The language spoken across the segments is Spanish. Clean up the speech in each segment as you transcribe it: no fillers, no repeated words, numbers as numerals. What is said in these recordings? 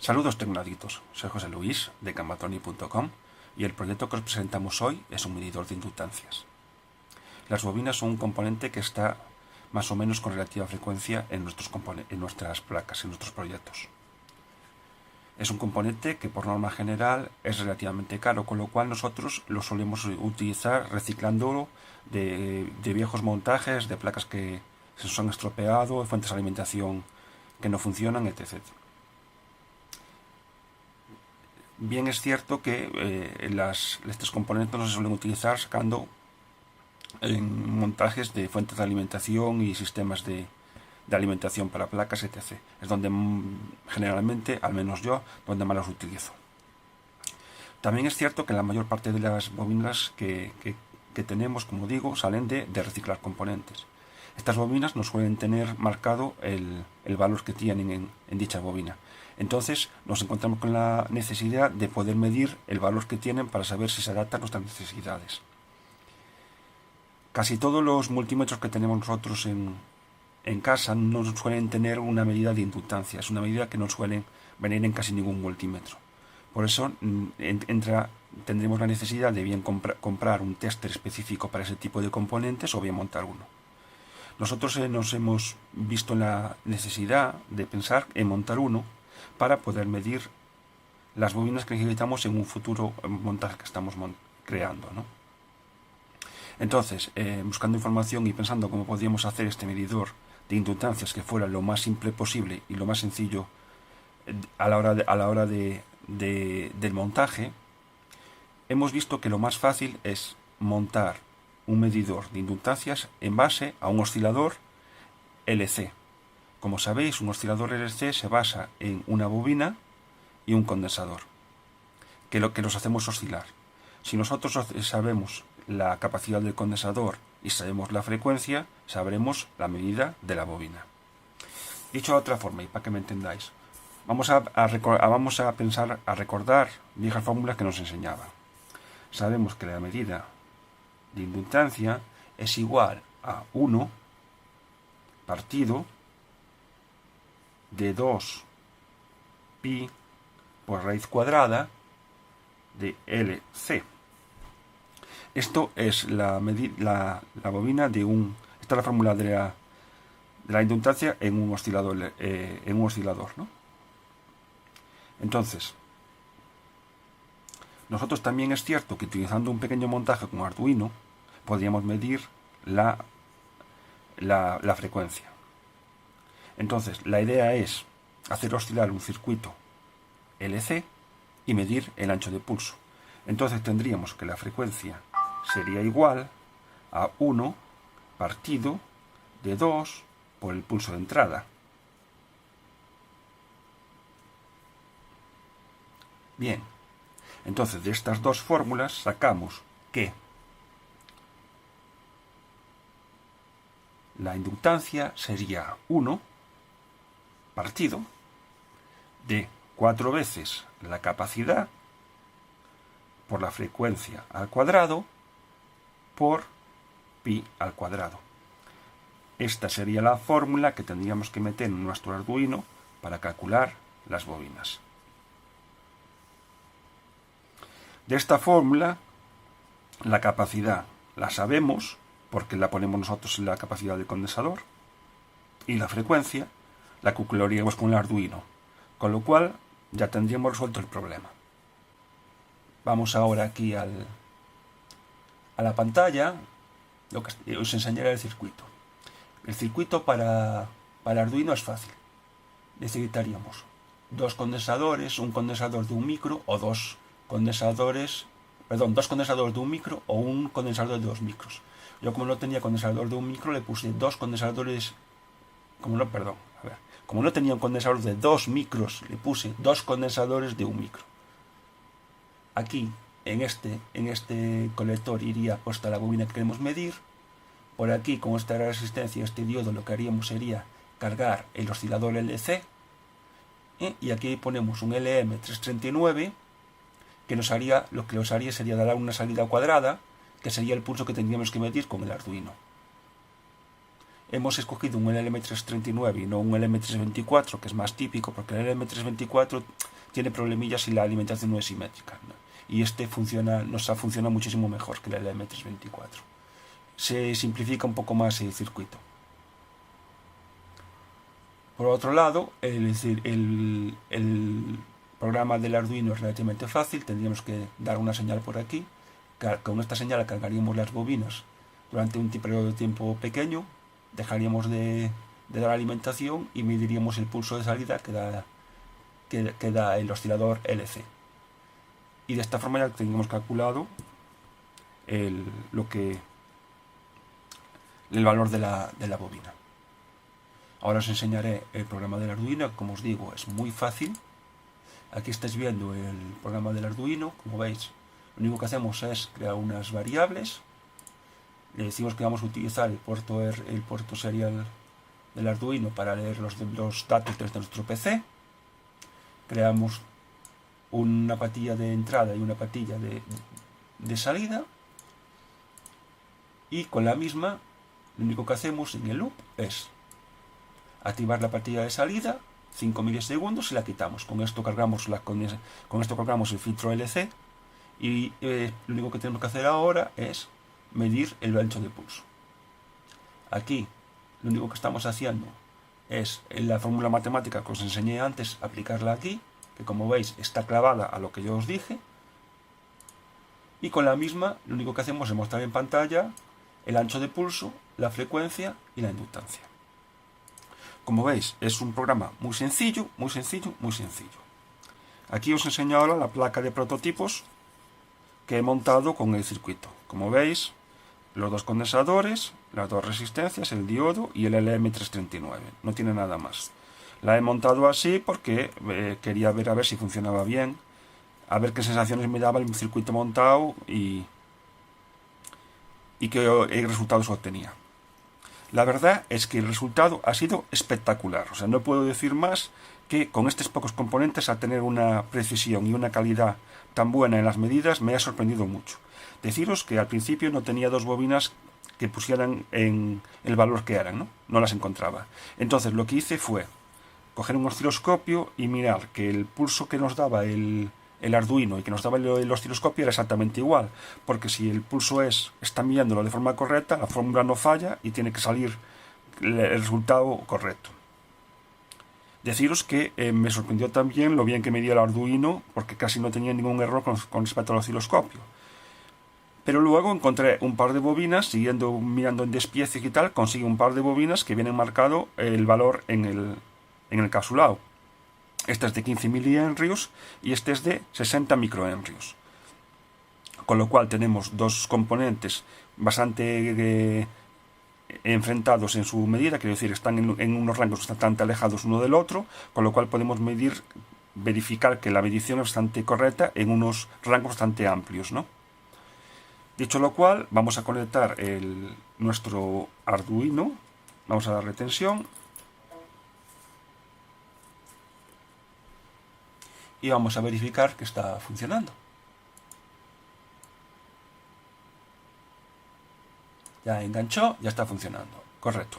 Saludos tecnológicos, soy José Luis de Cambatoni.com y el proyecto que os presentamos hoy es un medidor de inductancias. Las bobinas son un componente que está más o menos con relativa frecuencia en nuestras placas, en nuestros proyectos. Es un componente que por norma general es relativamente caro, con lo cual nosotros lo solemos utilizar reciclándolo de viejos montajes, de placas que se nos han estropeado, de fuentes de alimentación que no funcionan, etc. Bien es cierto que estos componentes no se suelen utilizar sacando en montajes de fuentes de alimentación y sistemas de alimentación para placas, etc. Es donde generalmente, al menos yo, donde más los utilizo. También es cierto que la mayor parte de las bobinas que tenemos, como digo, salen de reciclar componentes. Estas bobinas no suelen tener marcado el valor que tienen en dicha bobina. Entonces nos encontramos con la necesidad de poder medir el valor que tienen para saber si se adapta a nuestras necesidades. Casi todos los multímetros que tenemos nosotros en casa no suelen tener una medida de inductancia. Es una medida que no suelen venir en casi ningún multímetro. Por eso tendremos la necesidad de bien comprar un tester específico para ese tipo de componentes o bien montar uno. Nosotros nos hemos visto la necesidad de pensar en montar uno para poder medir las bobinas que necesitamos en un futuro montaje que estamos creando, ¿no? Entonces, buscando información y pensando cómo podríamos hacer este medidor de inductancias que fuera lo más simple posible y lo más sencillo a la hora del montaje, hemos visto que lo más fácil es montar un medidor de inductancias en base a un oscilador LC. Como sabéis, un oscilador LC se basa en una bobina y un condensador, que los hacemos oscilar. Si nosotros sabemos la capacidad del condensador y sabemos la frecuencia, sabremos la medida de la bobina. Dicho de otra forma, y para que me entendáis, vamos a recordar viejas fórmulas que nos enseñaban. Sabemos que la medida de inductancia es igual a 1 partido de 2 pi por raíz cuadrada de LC. Esto es la bobina de esta es la fórmula de la inductancia en un oscilador, ¿no? Entonces, nosotros también es cierto que utilizando un pequeño montaje con Arduino podríamos medir la frecuencia. Entonces, la idea es hacer oscilar un circuito LC y medir el ancho de pulso. Entonces tendríamos que la frecuencia sería igual a 1 partido de 2 por el pulso de entrada. Bien, entonces de estas dos fórmulas sacamos que la inductancia sería 1 partido de 4 veces la capacidad por la frecuencia al cuadrado por pi al cuadrado. Esta sería la fórmula que tendríamos que meter en nuestro Arduino para calcular las bobinas. De esta fórmula, la capacidad la sabemos porque la ponemos nosotros en la capacidad del condensador, y la frecuencia la calcularíamos con el Arduino, con lo cual ya tendríamos resuelto el problema. Vamos ahora aquí a la pantalla, os enseñaré el circuito. El circuito para Arduino es fácil. Necesitaríamos dos condensadores, un condensador de 1 micro o dos condensadores de 1 micro o un condensador de 2 micros. Yo, como no tenía condensador de 1 micro, le puse dos condensadores. Como no tenía un condensador de 2 micros, le puse dos condensadores de 1 micro. Aquí, en este colector, iría puesta la bobina que queremos medir. Por aquí, con esta resistencia, este diodo, lo que haríamos sería cargar el oscilador LC. Y aquí ponemos un LM339, que lo que nos haría sería dar una salida cuadrada, que sería el pulso que tendríamos que medir con el Arduino. Hemos escogido un LM339 y no un LM324, que es más típico, porque el LM324 tiene problemillas si la alimentación no es simétrica, ¿no? Y este funciona muchísimo mejor que el LM324. Se simplifica un poco más el circuito. Por otro lado, el programa del Arduino es relativamente fácil. Tendríamos que dar una señal por aquí. Con esta señal cargaríamos las bobinas durante un periodo de tiempo pequeño, dejaríamos de dar alimentación y mediríamos el pulso de salida que da el oscilador LC. Y de esta forma ya tendríamos calculado el valor de la bobina. Ahora os enseñaré el programa del Arduino. Como os digo, es muy fácil. Aquí estáis viendo el programa del Arduino. Como veis, lo único que hacemos es crear unas variables. Le decimos que vamos a utilizar el puerto serial del Arduino para leer los datos desde nuestro PC. Creamos una patilla de entrada y una patilla de salida. Y con la misma, lo único que hacemos en el loop es activar la patilla de salida, 5 milisegundos y la quitamos. Con esto cargamos el filtro LC y lo único que tenemos que hacer ahora es medir el ancho de pulso. Aquí lo único que estamos haciendo es la fórmula matemática que os enseñé antes, aplicarla aquí, que como veis está clavada a lo que yo os dije, y con la misma lo único que hacemos es mostrar en pantalla el ancho de pulso, la frecuencia y la inductancia. Como veis, es un programa muy sencillo, muy sencillo, muy sencillo. Aquí os enseño ahora la placa de prototipos que he montado con el circuito. Como veis, los dos condensadores, las dos resistencias, el diodo y el LM339. No tiene nada más. La he montado así porque quería ver a ver si funcionaba bien, a ver qué sensaciones me daba el circuito montado y qué resultados obtenía. La verdad es que el resultado ha sido espectacular. O sea, no puedo decir más que con estos pocos componentes, al tener una precisión y una calidad tan buena en las medidas, me ha sorprendido mucho. Deciros que al principio no tenía dos bobinas que pusieran en el valor que eran, no las encontraba. Entonces lo que hice fue coger un osciloscopio y mirar que el pulso que nos daba el Arduino y que nos daba el osciloscopio era exactamente igual, porque si el pulso está midiéndolo de forma correcta, la fórmula no falla y tiene que salir el resultado correcto. Deciros que me sorprendió también lo bien que medía el Arduino, porque casi no tenía ningún error con respecto al osciloscopio. Pero luego encontré un par de bobinas, mirando en despiece y tal, consigue un par de bobinas que vienen marcado el valor en el capsulado. Este es de 15 milihenrios y este es de 60 microhenrios. Con lo cual tenemos dos componentes bastante enfrentados en su medida, quiero decir, están en unos rangos bastante alejados uno del otro, con lo cual podemos verificar que la medición es bastante correcta en unos rangos bastante amplios, ¿no? Dicho lo cual, vamos a conectar nuestro Arduino, vamos a darle tensión y vamos a verificar que está funcionando. Ya enganchó, ya está funcionando, correcto.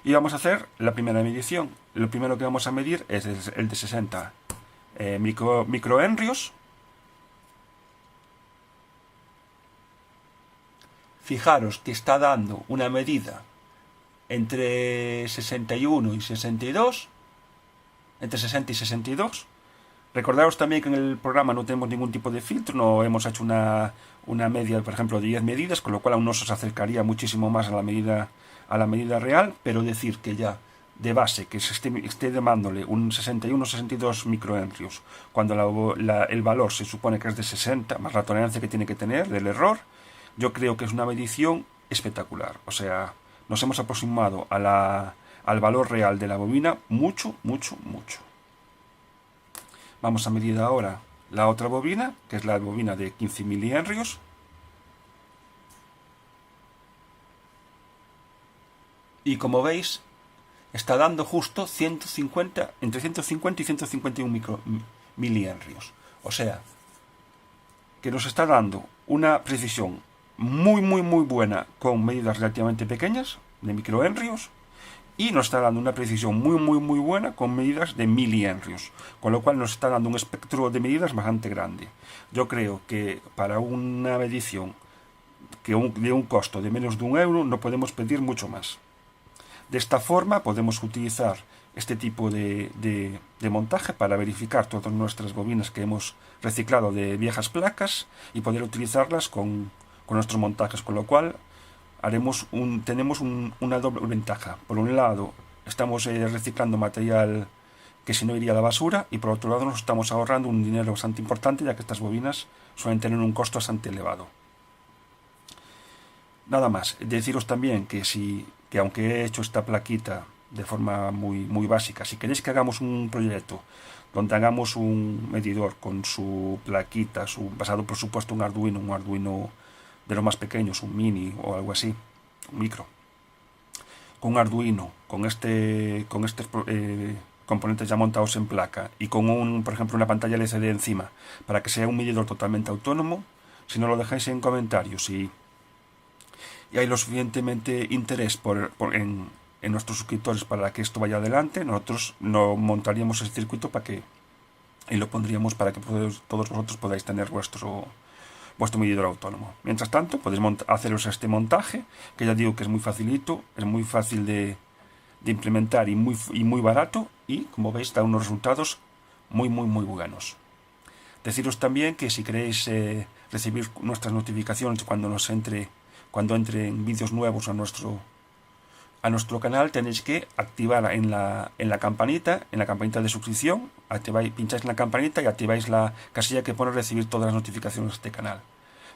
Y vamos a hacer la primera medición. Lo primero que vamos a medir es el de 60 microhenrios. Fijaros que está dando una medida entre 61 y 62, entre 60 y 62. Recordaros también que en el programa no tenemos ningún tipo de filtro, no hemos hecho una media, por ejemplo, de 10 medidas, con lo cual aún no se acercaría muchísimo más a la medida real, pero decir que ya de base que se esté demándole un 61 o 62 microhenrios, cuando el valor se supone que es de 60, más la tolerancia que tiene que tener del error, yo creo que es una medición espectacular. O sea, nos hemos aproximado al valor real de la bobina mucho, mucho, mucho. Vamos a medir ahora la otra bobina, que es la bobina de 15 milihenrios. Y como veis, está dando justo entre 150 y 151 milihenrios. O sea, que nos está dando una precisión muy, muy, muy buena con medidas relativamente pequeñas, de microhenrios, y nos está dando una precisión muy buena con medidas de milihenrios, con lo cual nos está dando un espectro de medidas bastante grande. Yo creo que para una medición de un costo de menos de €1 no podemos pedir mucho más. De esta forma podemos utilizar este tipo de montaje para verificar todas nuestras bobinas que hemos reciclado de viejas placas y poder utilizarlas con nuestros montajes, con lo cual tenemos una doble ventaja. Por un lado, estamos reciclando material que si no iría a la basura, y por otro lado nos estamos ahorrando un dinero bastante importante, ya que estas bobinas suelen tener un costo bastante elevado. Nada más, deciros también que aunque he hecho esta plaquita de forma muy básica, si queréis que hagamos un proyecto donde hagamos un medidor con su plaquita, basado por supuesto en un Arduino de los más pequeños, un mini o algo así, un micro, con un Arduino, con estos componentes ya montados en placa y con por ejemplo una pantalla LCD encima, para que sea un medidor totalmente autónomo, si no lo dejáis en comentarios y hay lo suficientemente interés en nuestros suscriptores para que esto vaya adelante, nosotros no montaríamos el circuito y lo pondríamos para que todos vosotros podáis tener vuestro medidor autónomo. Mientras tanto, podéis haceros este montaje, que ya digo que es muy facilito, es muy fácil de implementar y muy barato, y como veis da unos resultados muy buenos. Deciros también que si queréis recibir nuestras notificaciones cuando entren vídeos nuevos a nuestro canal, tenéis que activar en la campanita de suscripción, pincháis en la campanita y activáis la casilla que pone recibir todas las notificaciones de este canal.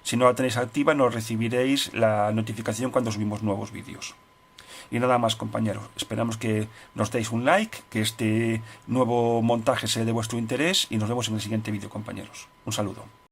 Si no la tenéis activa, no recibiréis la notificación cuando subimos nuevos vídeos. Y nada más, compañeros, esperamos que nos deis un like, que este nuevo montaje sea de vuestro interés, y nos vemos en el siguiente vídeo, compañeros. Un saludo.